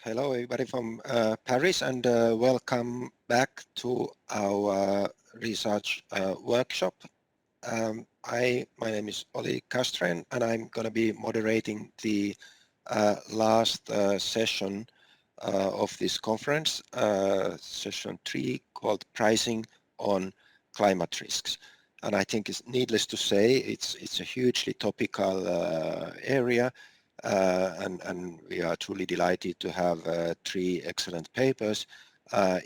Hello, everybody from Paris, and welcome back to our research workshop. My name is Oli Kastren, and I'm going to be moderating the last session of this conference, session 3, called Pricing on Climate Risks. And I think it's needless to say, it's a hugely topical area. And we are truly delighted to have 3 excellent papers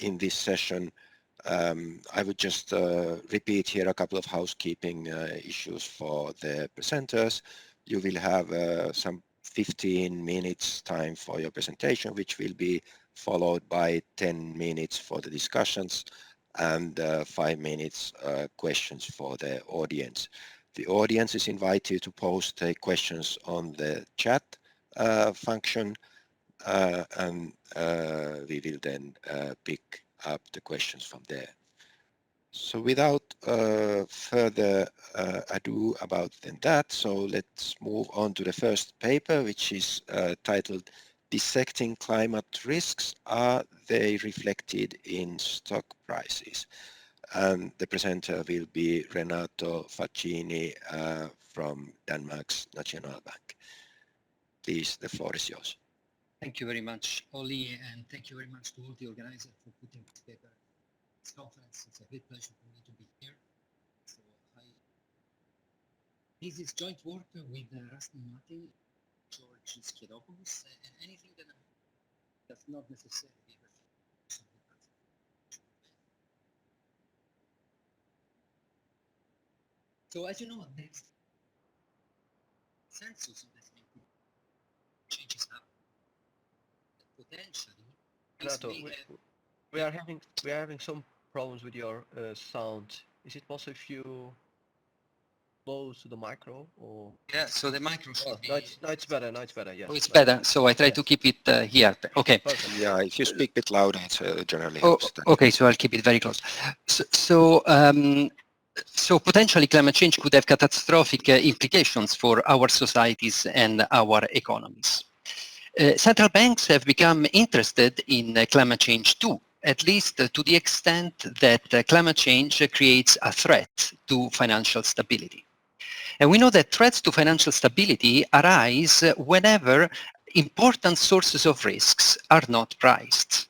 in this session. I would just repeat here a couple of housekeeping issues for the presenters. You will have some 15 minutes time for your presentation, which will be followed by 10 minutes for the discussions and 5 minutes questions for the audience. The audience is invited to post questions on the chat function, and we will then pick up the questions from there. So without further ado about that, so let's move on to the first paper, which is titled Dissecting Climate Risks, Are They Reflected in Stock Prices? And the presenter will be Renato Faccini from Denmark's National Bank. Please, the floor is yours. Thank you very much, Oli, and thank you very much to all the organizers for putting this paper at this conference. It's a great pleasure for me to be here. So this is joint work with Rasmus Martin, George Skiadopoulos, and anything that does not necessarily reflect. So as you know, there's consensus on this changes happen. Potentially, Renato, we are having some problems with your sound. Is it possible if you close to the micro or? Yeah, so the micro should be. No, it's better. Now it's better. Yes. Oh, it's better. So I try to keep it here. Okay. Perfect. Yeah, if you speak a bit louder, it generally Oh, helps. okay, so I'll keep it very close. So potentially climate change could have catastrophic implications for our societies and our economies. Central banks have become interested in climate change too, at least to the extent that climate change creates a threat to financial stability. And we know that threats to financial stability arise whenever important sources of risks are not priced.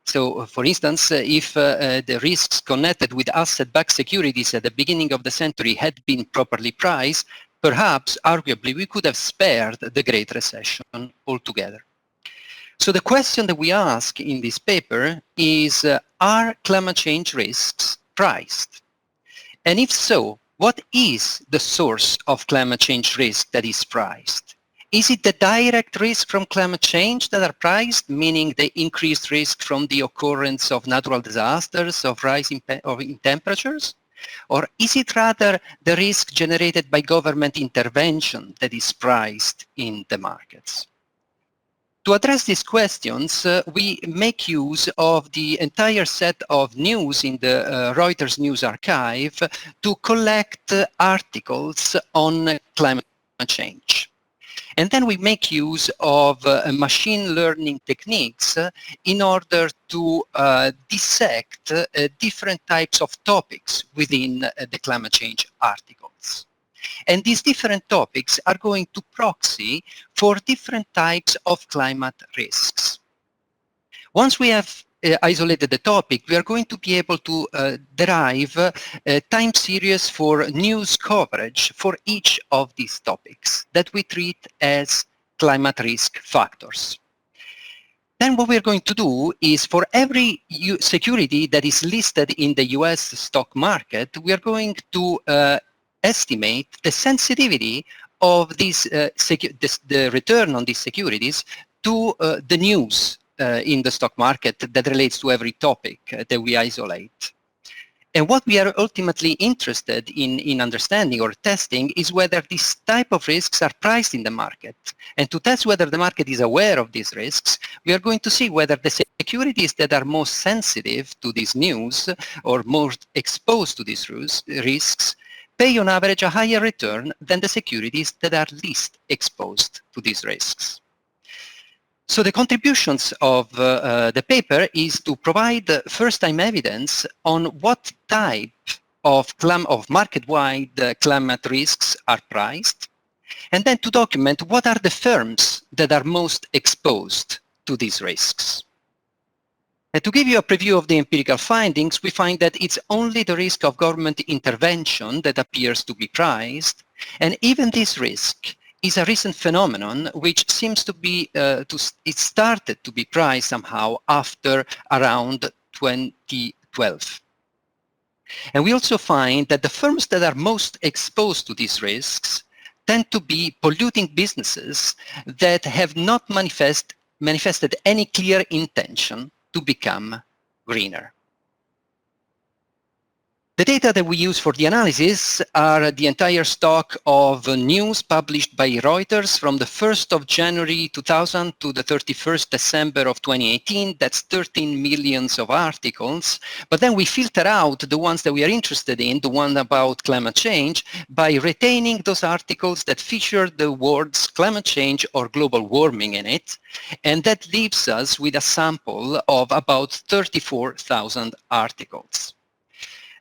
So, for instance, if the risks connected with asset-backed securities at the beginning of the century had been properly priced, perhaps, arguably, we could have spared the Great Recession altogether. So the question that we ask in this paper is, are climate change risks priced? And if so, what is the source of climate change risk that is priced? Is it the direct risk from climate change that are priced, meaning the increased risk from the occurrence of natural disasters, of rising in temperatures? Or is it rather the risk generated by government intervention that is priced in the markets? To address these questions, we make use of the entire set of news in the Reuters News Archive to collect articles on climate change. And then we make use of machine learning techniques in order to dissect different types of topics within the climate change articles. And these different topics are going to proxy for different types of climate risks. Once we have isolated the topic, we are going to be able to derive a time series for news coverage for each of these topics that we treat as climate risk factors. Then what we're going to do is for every security that is listed in the US stock market, we are going to estimate the sensitivity of these, the return on these securities to the news in the stock market that relates to every topic that we isolate. And what we are ultimately interested in understanding or testing is whether these type of risks are priced in the market. And to test whether the market is aware of these risks, we are going to see whether the securities that are most sensitive to this news or most exposed to these risks pay on average a higher return than the securities that are least exposed to these risks. So the contributions of the paper is to provide first-time evidence on what type of market-wide climate risks are priced, and then to document what are the firms that are most exposed to these risks. And to give you a preview of the empirical findings, we find that it's only the risk of government intervention that appears to be priced, and even this risk is a recent phenomenon which seems to be, it started to be priced somehow after around 2012. And we also find that the firms that are most exposed to these risks tend to be polluting businesses that have not manifested any clear intention to become greener. The data that we use for the analysis are the entire stock of news published by Reuters from the 1st of January 2000 to the 31st December of 2018. That's 13 million of articles. But then we filter out the ones that we are interested in, the one about climate change, by retaining those articles that feature the words climate change or global warming in it. And that leaves us with a sample of about 34,000 articles.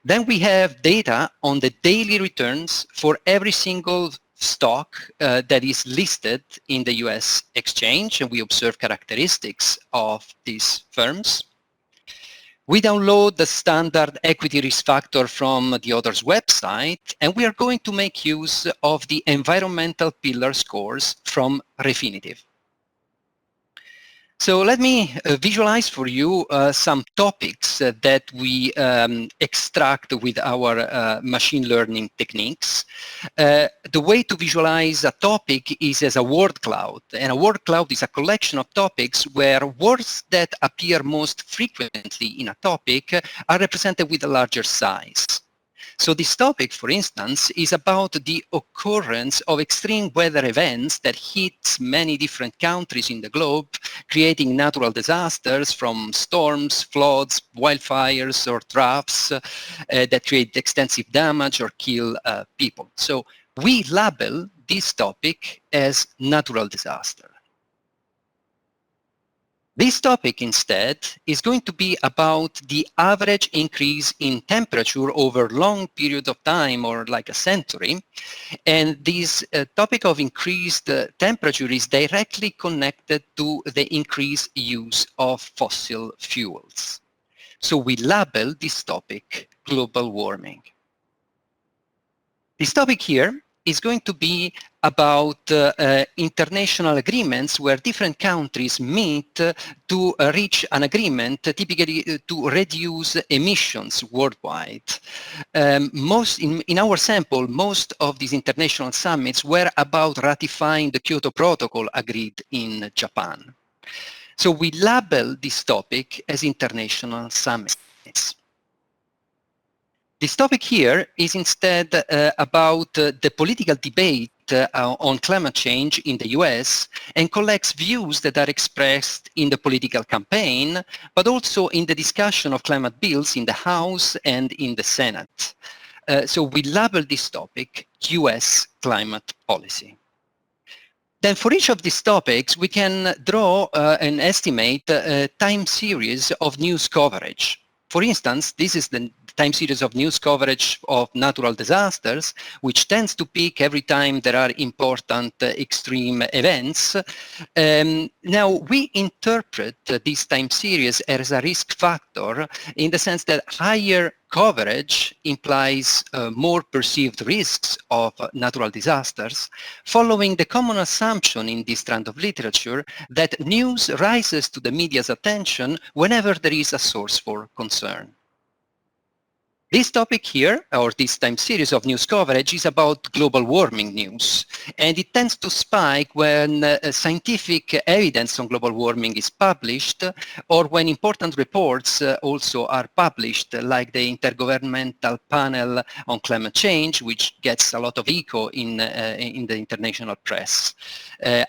Then we have data on the daily returns for every single stock that is listed in the US exchange, and we observe characteristics of these firms. We download the standard equity risk factor from the author's website, and we are going to make use of the environmental pillar scores from Refinitiv. So let me visualize for you some topics that we extract with our machine learning techniques. The way to visualize a topic is as a word cloud, and a word cloud is a collection of topics where words that appear most frequently in a topic are represented with a larger size. So this topic, for instance, is about the occurrence of extreme weather events that hit many different countries in the globe, creating natural disasters from storms, floods, wildfires, or droughts that create extensive damage or kill people. So we label this topic as natural disaster. This topic instead is going to be about the average increase in temperature over long period of time, or like a century. And this topic of increased temperature is directly connected to the increased use of fossil fuels. So we label this topic global warming. This topic here is going to be about international agreements where different countries meet to reach an agreement, typically to reduce emissions worldwide. In our sample, most of these international summits were about ratifying the Kyoto Protocol agreed in Japan. So we label this topic as international summits. This topic here is instead about the political debate on climate change in the US, and collects views that are expressed in the political campaign, but also in the discussion of climate bills in the House and in the Senate. So we label this topic US climate policy. Then for each of these topics, we can draw and estimate a time series of news coverage. For instance, this is the time series of news coverage of natural disasters, which tends to peak every time there are important extreme events. Now, we interpret this time series as a risk factor in the sense that higher coverage implies more perceived risks of natural disasters, following the common assumption in this strand of literature that news rises to the media's attention whenever there is a source for concern. This topic here, or this time series of news coverage, is about global warming news, and it tends to spike when scientific evidence on global warming is published, or when important reports also are published, like the Intergovernmental Panel on Climate Change, which gets a lot of echo in the international press.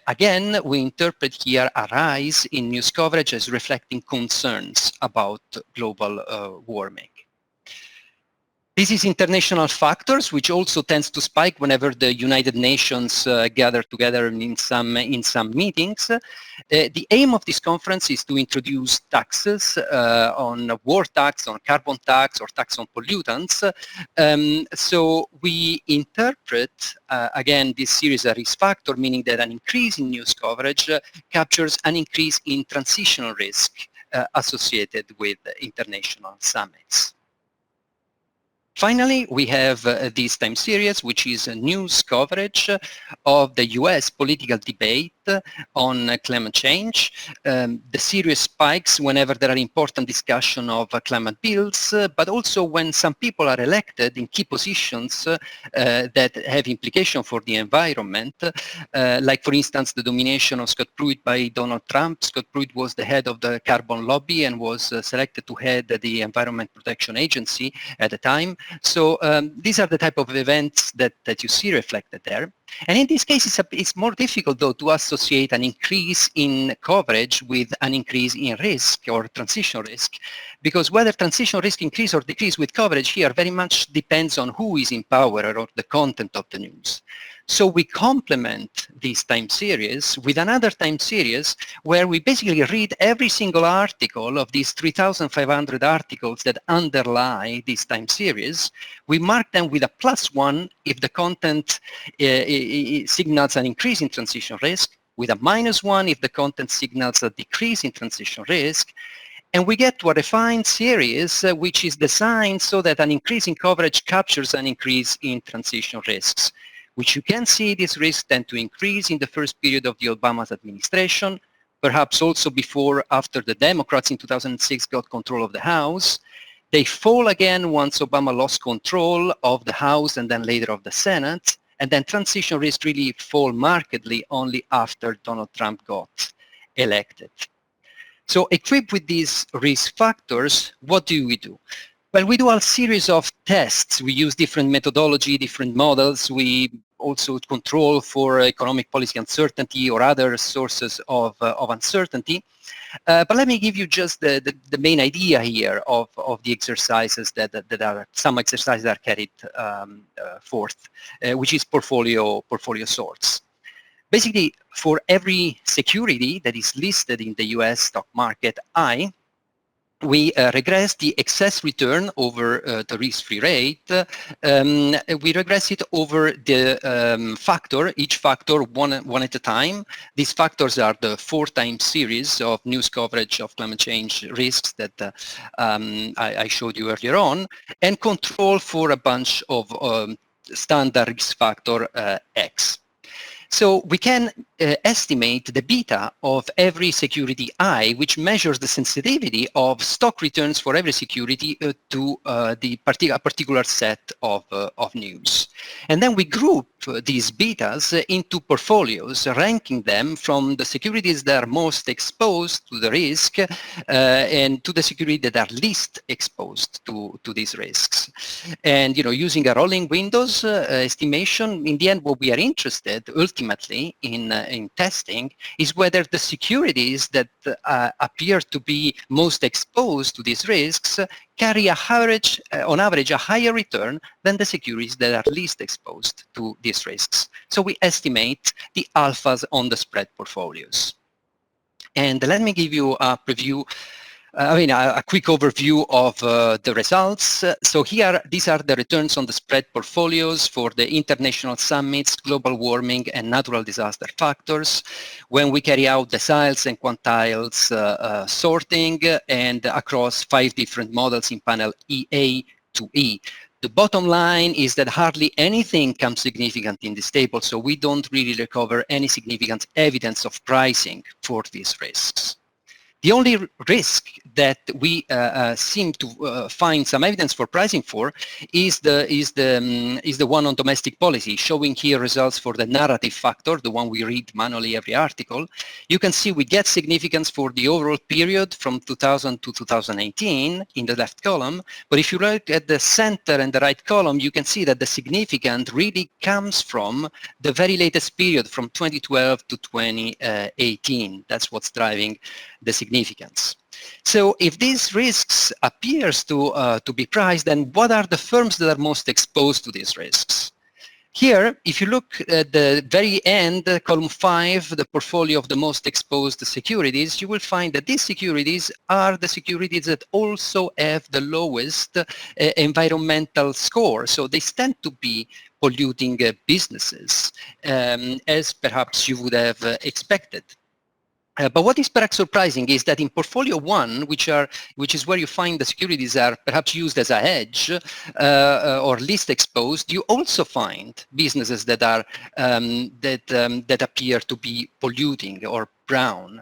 Again, we interpret here a rise in news coverage as reflecting concerns about global warming. This is international factors, which also tends to spike whenever the United Nations gather together in some meetings. The aim of this conference is to introduce taxes on war tax, on carbon tax, or tax on pollutants. So we interpret, again, this series as risk factor, meaning that an increase in news coverage captures an increase in transitional risk associated with international summits. Finally, we have this time series, which is a news coverage of the US political debate on climate change. The series spikes whenever there are important discussion of climate bills, but also when some people are elected in key positions that have implication for the environment, like for instance the nomination of Scott Pruitt by Donald Trump. Scott Pruitt was the head of the carbon lobby and was selected to head the Environment Protection Agency at the time. So these are the type of events that you see reflected there. And in this case, it's more difficult, though, to associate an increase in coverage with an increase in risk or transition risk, because whether transition risk increase or decrease with coverage here very much depends on who is in power or the content of the news. So we complement this time series with another time series where we basically read every single article of these 3,500 articles that underlie this time series. We mark them with a +1 if the content signals an increase in transition risk, with a -1 if the content signals a decrease in transition risk. And we get to a refined series which is designed so that an increase in coverage captures an increase in transition risks, which you can see these risks tend to increase in the first period of the Obama administration, perhaps also before, after the Democrats in 2006 got control of the House. They fall again once Obama lost control of the House and then later of the Senate, and then transition risks really fall markedly only after Donald Trump got elected. So equipped with these risk factors, what do we do? Well, we do a series of tests. We use different methodology, different models. We also control for economic policy uncertainty or other sources of uncertainty. But let me give you just the main idea here of the exercises that are, some exercises are carried forth, which is portfolio sorts. Basically, for every security that is listed in the US stock market, we regress the excess return over the risk-free rate. We regress it over the factor, each factor one at a time. These factors are the 4-time series of news coverage of climate change risks that I showed you earlier on, and control for a bunch of standard risk factor X. So we can estimate the beta of every security I, which measures the sensitivity of stock returns for every security to a particular set of news. And then we group these betas into portfolios, ranking them from the securities that are most exposed to the risk and to the securities that are least exposed to these risks. And using a rolling windows estimation, in the end, what we are interested ultimately in testing is whether the securities that appear to be most exposed to these risks carry on average a higher return than the securities that are least exposed to these risks. So we estimate the alphas on the spread portfolios. And let me give you a preview, a quick overview of the results. So here, these are the returns on the spread portfolios for the international summits, global warming, and natural disaster factors when we carry out deciles and quantiles sorting and across 5 different models in panel EA to E. The bottom line is that hardly anything comes significant in this table, so we don't really recover any significant evidence of pricing for these risks. The only risk that we seem to find some evidence for pricing for is the one on domestic policy, showing here results for the narrative factor, the one we read manually every article. You can see we get significance for the overall period from 2000 to 2018 in the left column, but if you look at the center and the right column, you can see that the significance really comes from the very latest period from 2012 to 2018. That's what's driving the significance significance. So if these risks appears to be priced, then what are the firms that are most exposed to these risks? Here, if you look at the very end, column 5, the portfolio of the most exposed securities, you will find that these securities are the securities that also have the lowest environmental score. So they tend to be polluting businesses, as perhaps you would have expected. But what is perhaps surprising is that in portfolio 1, which is where you find the securities are perhaps used as a hedge or least exposed, you also find businesses that are that appear to be polluting or brown.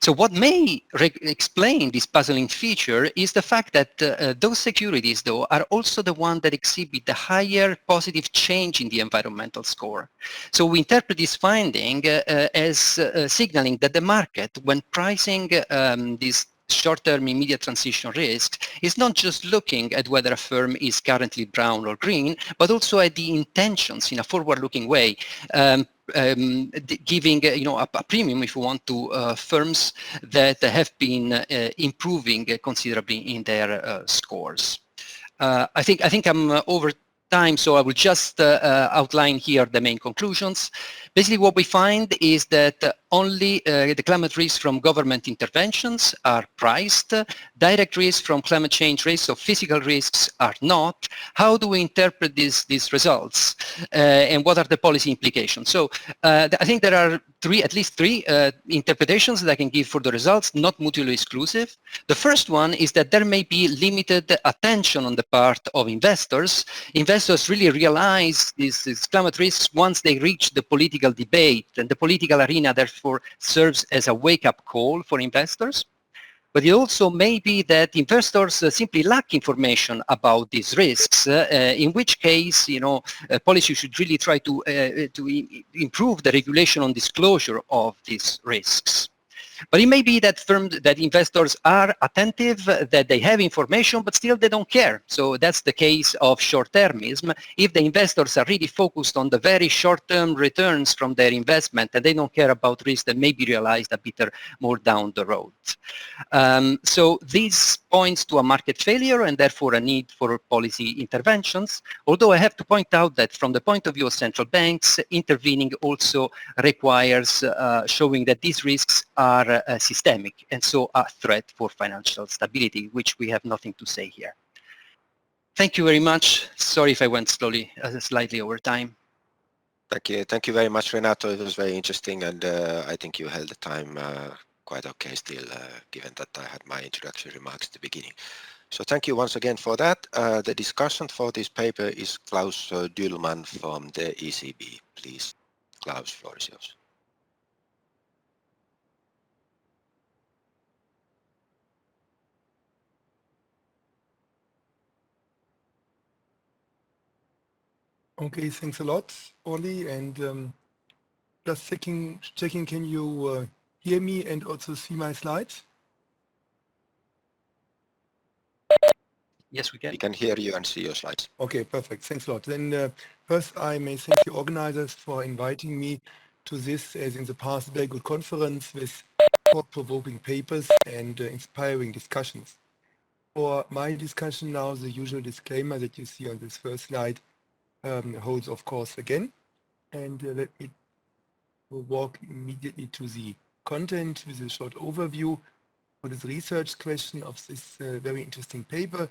So what may explain this puzzling feature is the fact that those securities, though, are also the ones that exhibit the higher positive change in the environmental score. So we interpret this finding as signaling that the market, when pricing these short-term immediate transition risks, is not just looking at whether a firm is currently brown or green, but also at the intentions in a forward-looking way, giving a premium, if you want, to firms that have been improving considerably in their scores. I think I'm over time, so I will just outline here the main conclusions. Basically, what we find is that only the climate risks from government interventions are priced. Direct risks from climate change risks or physical risks are not. How do we interpret these results? And what are the policy implications? So I think there are at least three interpretations that I can give for the results, not mutually exclusive. The first one is that there may be limited attention on the part of investors. Investors really realize these climate risks once they reach the political debate, and the political arena therefore serves as a wake-up call for investors. But it also may be that investors simply lack information about these risks, in which case, policy should really try to improve the regulation on disclosure of these risks. But it may be that investors are attentive, that they have information, but still they don't care. So that's the case of short-termism. If the investors are really focused on the very short-term returns from their investment and they don't care about risks that may be realized a bit more down the road. So this points to a market failure and therefore a need for policy interventions. Although I have to point out that from the point of view of central banks, intervening also requires showing that these risks are systemic and so a threat for financial stability, which we have nothing to say here. Thank you very much. Sorry if I went slightly over time. Thank you very much, Renato. It was very interesting, and I think you held the time quite okay still, given that I had my introductory remarks at the beginning. So thank you once again for that. The discussion for this paper is Klaus Dühlmann from the ECB. Please, Klaus, floor is yours. Okay, thanks a lot, Olli. And just checking, can you hear me and also see my slides? Yes, we can. We can hear you and see your slides. Okay, perfect. Thanks a lot. Then first, I may thank the organizers for inviting me to this, as in the past, very good conference with thought-provoking papers and inspiring discussions. For my discussion now, the usual disclaimer that you see on this first slide holds, of course, again. And let me walk immediately to the content with a short overview for this research question of this very interesting paper.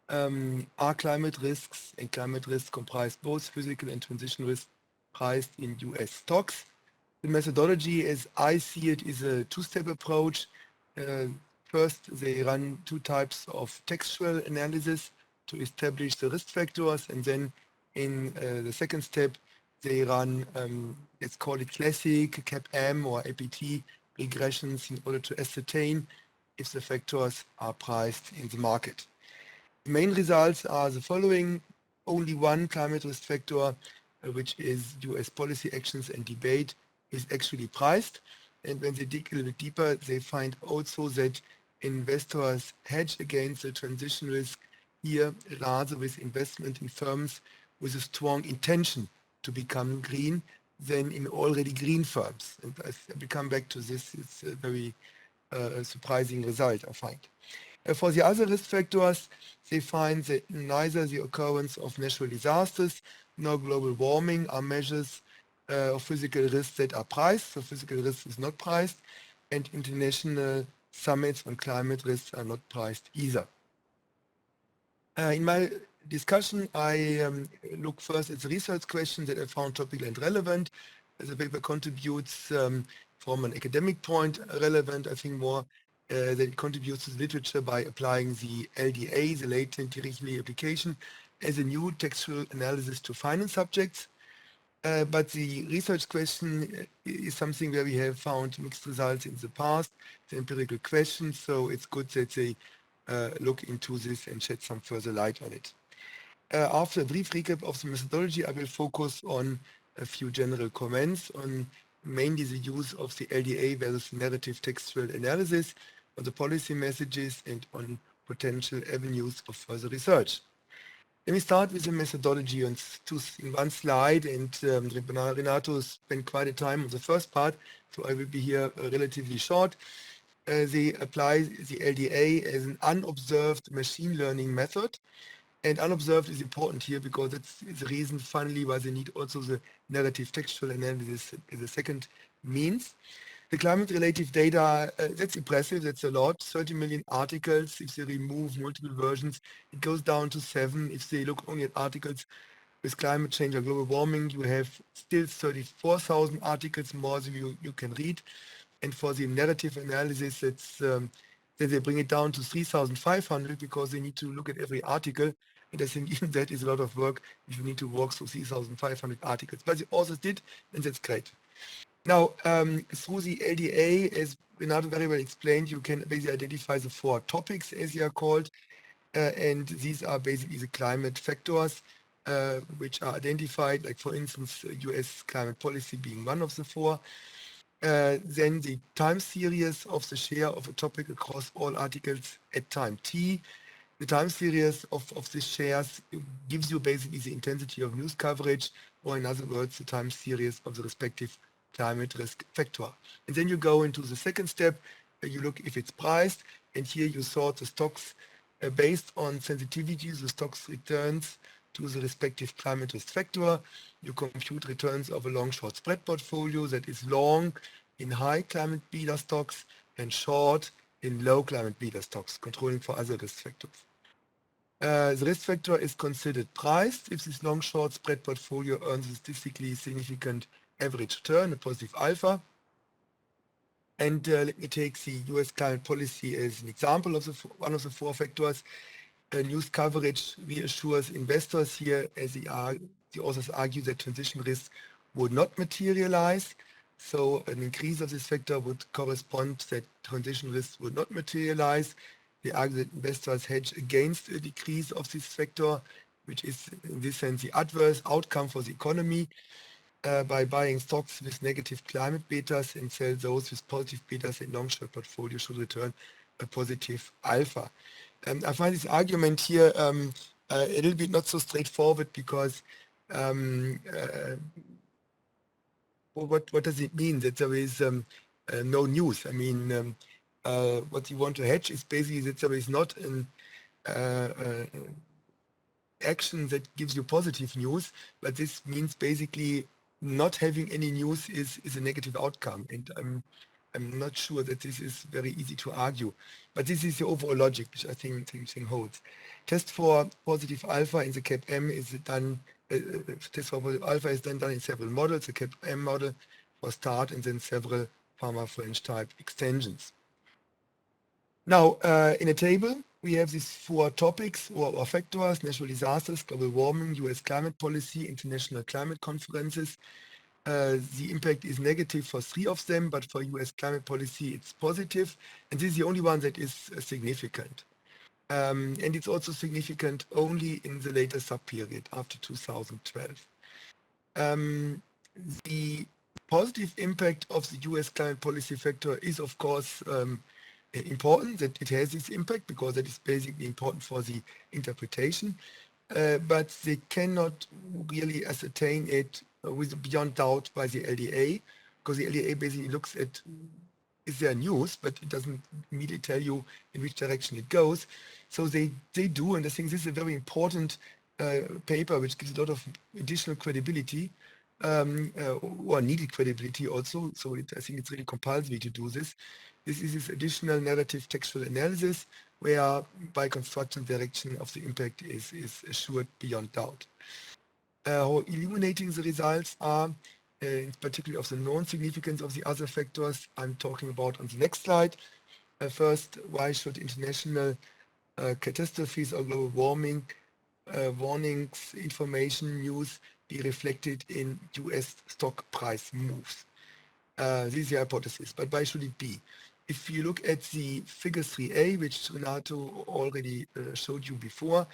Are climate risks and climate risks comprise both physical and transition risks priced in US stocks? The methodology, as I see it, is a two-step approach. First, they run two types of textual analysis to establish the risk factors, and then in the second step, they run, let's call it classic CAP-M or APT regressions in order to ascertain if the factors are priced in the market. The main results are the following. Only one climate risk factor, which is US policy actions and debate, is actually priced. And when they dig a little bit deeper, they find also that investors hedge against the transition risk here rather with investment in firms with a strong intention to become green than in already green firms. And I will come back to this. It's very a surprising result, I find. For the other risk factors, they find that neither the occurrence of natural disasters nor global warming are measures of physical risks that are priced, so physical risk is not priced, and international summits on climate risks are not priced either. In my discussion, I look first at the research questions that I found topical and relevant. The paper contributes from an academic point relevant, I think more that it contributes to the literature by applying the LDA, the latent Dirichlet application, as a new textual analysis to finance subjects. But the research question is something where we have found mixed results in the past, the empirical questions, so it's good that they look into this and shed some further light on it. After a brief recap of the methodology, I will focus on a few general comments on mainly the use of the LDA versus narrative textual analysis, on the policy messages, and on potential avenues of further research. Let me start with the methodology on in one slide, and Renato spent quite a time on the first part, so I will be here relatively short. They apply the LDA as an unobserved machine learning method, and unobserved is important here because that's the reason finally why they need also the narrative textual analysis as a second means. The climate-related data, that's impressive, that's a lot, 30 million articles. If they remove multiple versions, it goes down to 7. If they look only at articles with climate change or global warming, you have still 34,000 articles more than you can read. And for the narrative analysis, it's, then they bring it down to 3,500 because they need to look at every article. And I think even that is a lot of work if you need to walk through 3,500 articles. But the authors did, and that's great. Now, through the LDA, as Renato very well explained, you can basically identify the 4 topics, as they are called, and these are basically the climate factors, which are identified, like for instance, US climate policy being one of the 4. Then the time series of the share of a topic across all articles at time t. The time series of these shares gives you basically the intensity of news coverage, or in other words, the time series of the respective climate risk factor. And then you go into the second step, you look if it's priced, and here you sort the stocks based on sensitivity, the stocks returns to the respective climate risk factor. You compute returns of a long-short spread portfolio that is long in high climate beta stocks and short in low climate beta stocks, controlling for other risk factors. The risk factor is considered priced if this long-short spread portfolio earns a statistically significant average return, a positive alpha. And let me take the US climate policy as an example of one of the 4 factors. News coverage reassures investors here, as the authors argue that transition risks would not materialize. So an increase of this factor would correspond that transition risks would not materialize. They argue that investors hedge against a decrease of this factor, which is in this sense the adverse outcome for the economy, by buying stocks with negative climate betas and sell those with positive betas in long-short portfolio should return a positive alpha. I find this argument here a little bit not so straightforward because what does it mean that there is no news? I mean, what you want to hedge is basically that there is not an action that gives you positive news, but this means basically not having any news is a negative outcome, and I'm not sure that this is very easy to argue, but this is the overall logic which I think holds. Test for positive alpha in the CAP-M is done. Test for positive alpha is then done in several models: the CAP-M model for start, and then several Farmer French type extensions. Now, in a table, we have these 4 topics or factors: natural disasters, global warming, US climate policy, international climate conferences. The impact is negative for 3 of them, but for US climate policy, it's positive. And this is the only one that is significant. And it's also significant only in the later sub-period after 2012. The positive impact of the US climate policy factor is, of course, important that it has this impact because that is basically important for the interpretation, but they cannot really ascertain it with beyond doubt by the LDA, because the LDA basically looks at is there news, but it doesn't immediately tell you in which direction it goes. So they do, and I think this is a very important paper which gives a lot of additional credibility, or needed credibility also. So I think it's really compulsory to do this. This is this additional narrative textual analysis where by construction direction of the impact is assured beyond doubt. How illuminating the results are, particularly of the known significance of the other factors I'm talking about on the next slide. First, why should international catastrophes or global warming warnings, information, news be reflected in US stock price moves? This is the hypothesis, but why should it be? If you look at the figure 3a, which Renato already showed you before,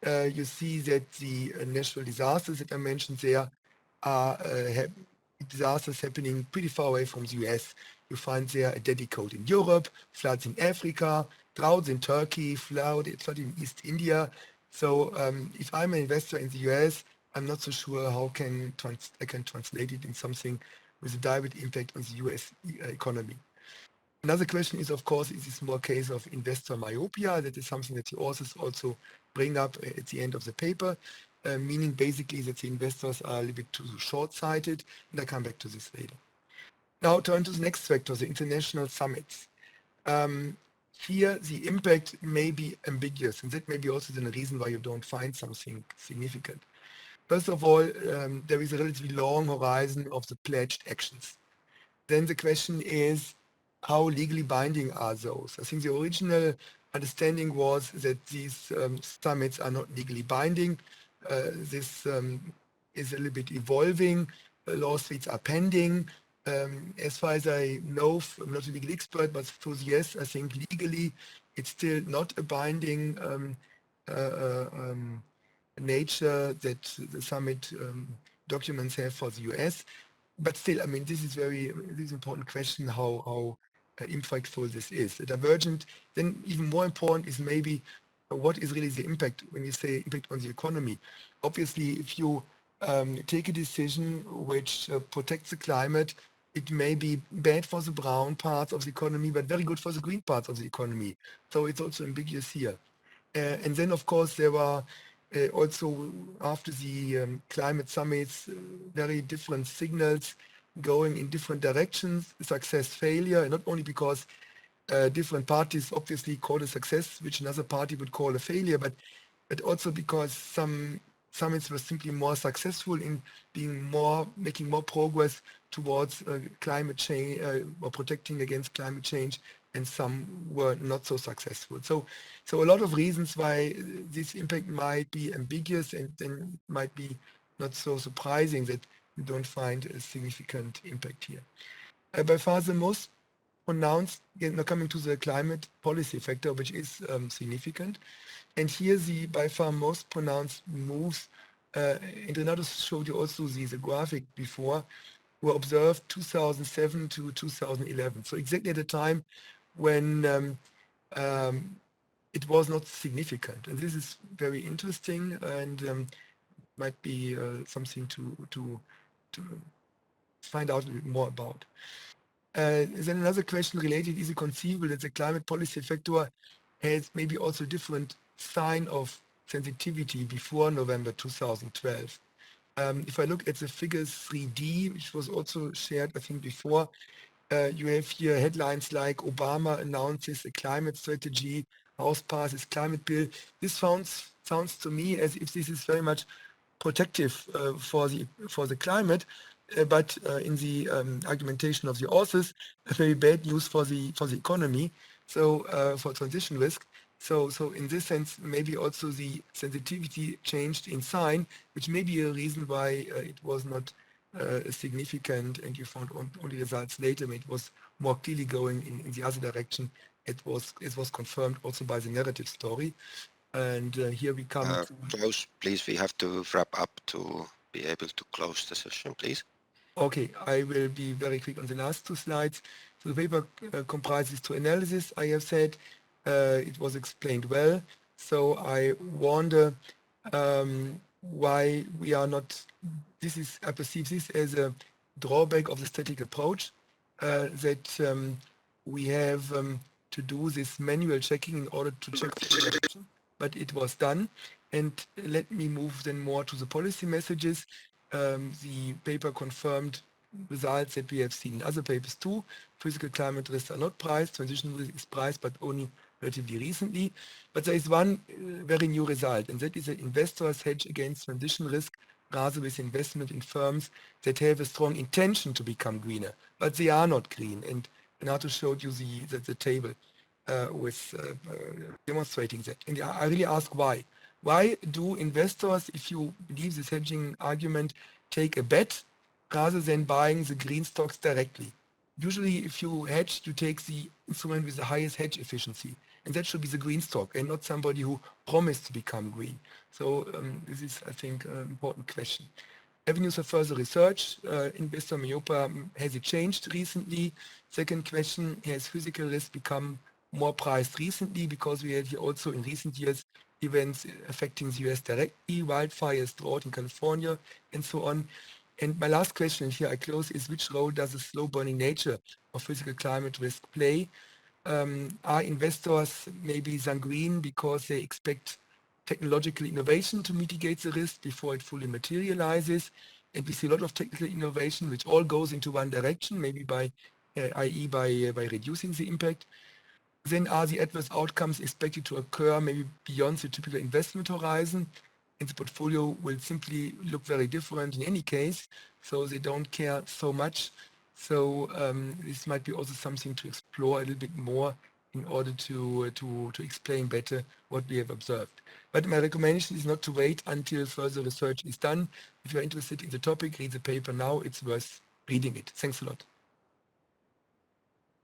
you see that the natural disasters that I mentioned there are disasters happening pretty far away from the US. You find there a deadly cold in Europe, floods in Africa, droughts in Turkey, flood in East India. So if I'm an investor in the US, I'm not so sure how I can translate it in something with a direct impact on the US economy. Another question is, of course, is this more a case of investor myopia? That is something that the authors also bring up at the end of the paper, meaning basically that the investors are a little bit too short-sighted, and I come back to this later. Now turn to the next factor, the international summits. Here, the impact may be ambiguous, and that may be also the reason why you don't find something significant. First of all, there is a relatively long horizon of the pledged actions. Then the question is, how legally binding are those? I think the original understanding was that these summits are not legally binding. This is a little bit evolving. Lawsuits are pending. As far as I know, I'm not a legal expert, but for the US, I think legally it's still not a binding nature that the summit documents have for the US. But still, I mean, this is an important question how impactful this is. The divergent, then even more important is maybe what is really the impact when you say impact on the economy. Obviously, if you take a decision which protects the climate, it may be bad for the brown parts of the economy, but very good for the green parts of the economy. So it's also ambiguous here. And then, of course, there were also, after the climate summits, very different signals going in different directions, success, failure, and not only because different parties obviously call a success, which another party would call a failure, but also because some summits were simply more successful in making more progress towards climate change or protecting against climate change, and some were not so successful. So a lot of reasons why this impact might be ambiguous, and then might be not so surprising that you don't find a significant impact here. By far the most pronounced, now coming to the climate policy factor, which is significant. And here the by far most pronounced moves, and Renato showed you also the graphic before, were observed 2007 to 2011. So exactly at the time when it was not significant. And this is very interesting, and might be something to find out a little bit more about. Then another question related, is it conceivable that the climate policy factor has maybe also different sign of sensitivity before November 2012? If I look at the figures 3D, which was also shared, I think, before, you have here headlines like Obama announces a climate strategy, House passes climate bill. This sounds to me as if this is very much protective for the climate, but in the argumentation of the authors, very bad news for the economy. So for transition risk. So in this sense, maybe also the sensitivity changed in sign, which may be a reason why it was not significant, and you found only results later when it was more clearly going in the other direction. It was confirmed also by the narrative story. And here we come to... Close, please. We have to wrap up to be able to close the session, please. Okay, I will be very quick on the last two slides. So the paper comprises two analyses, I have said. It was explained well. So I wonder why we are not... I perceive this as a drawback of the static approach, that we have to do this manual checking in order to check the direction, but it was done. And let me move then more to the policy messages. The paper confirmed results that we have seen in other papers too. Physical climate risks are not priced, transition risk is priced, but only relatively recently. But there is one very new result, and that is that investors hedge against transition risk rather with investment in firms that have a strong intention to become greener, but they are not green. And Renato showed you the table with demonstrating that. And I really ask why. Why do investors, if you believe this hedging argument, take a bet rather than buying the green stocks directly? Usually, if you hedge, you take the instrument with the highest hedge efficiency, and that should be the green stock and not somebody who promised to become green. So this is, I think, an important question. Avenues of further research, investor myopia, has it changed recently? Second question, has physical risk become more priced recently? Because we had here also in recent years events affecting the US directly, wildfires, drought in California, and so on. And my last question, and here I close, is which role does the slow burning nature of physical climate risk play? Are investors maybe sanguine because they expect technological innovation to mitigate the risk before it fully materializes? And we see a lot of technical innovation which all goes into one direction, maybe by, i.e. by reducing the impact. Then are the adverse outcomes expected to occur maybe beyond the typical investment horizon? And the portfolio will simply look very different in any case, so they don't care so much. So this might be also something to explore a little bit more in order to explain better what we have observed. But my recommendation is not to wait until further research is done. If you're interested in the topic, read the paper now. It's worth reading it. Thanks a lot.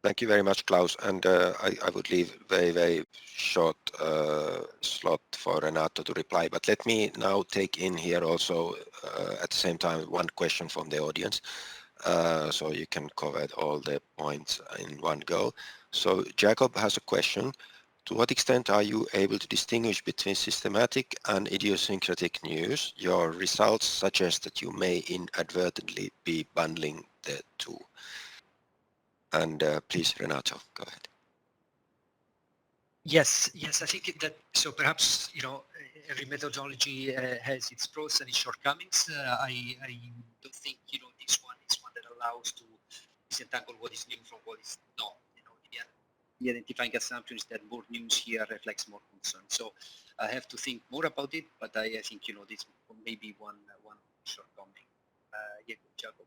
Thank you very much, Klaus. And I would leave very short slot for Renato to reply. But let me now take in here also at the same time one question from the audience. So you can cover all the points in one go. So Jacob has a question. To what extent are you able to distinguish between systematic and idiosyncratic news? Your results suggest that you may inadvertently be bundling the two. And please, Renato, go ahead. Yes, I think that, so perhaps, every methodology has its pros and its shortcomings. I don't think, this one is one that allows to disentangle what is new from what is not. The identifying assumption is that more news here reflects more concern. So I have to think more about it, but I think, this may be one shortcoming. Jacob,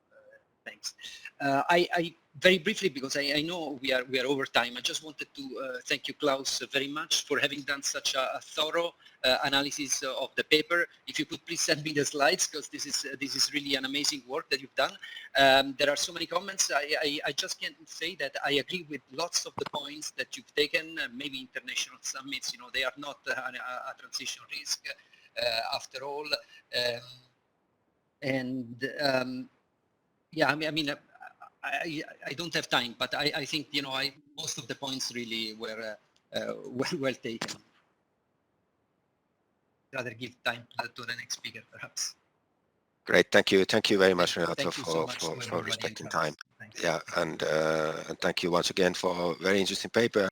thanks. I very briefly, because I know we are over time, I just wanted to thank you, Klaus, very much for having done such a thorough analysis of the paper. If you could please send me the slides, because this is really an amazing work that you've done. There are so many comments. I just can say that I agree with lots of the points that you've taken. Maybe international summits, they are not a transition risk after all. Yeah, I mean, I don't have time, but I think, most of the points really were well taken. Rather give time to the next speaker, perhaps. Great, thank you very much, Renato, Thank you so much for respecting time. Thanks. Yeah, and thank you once again for a very interesting paper.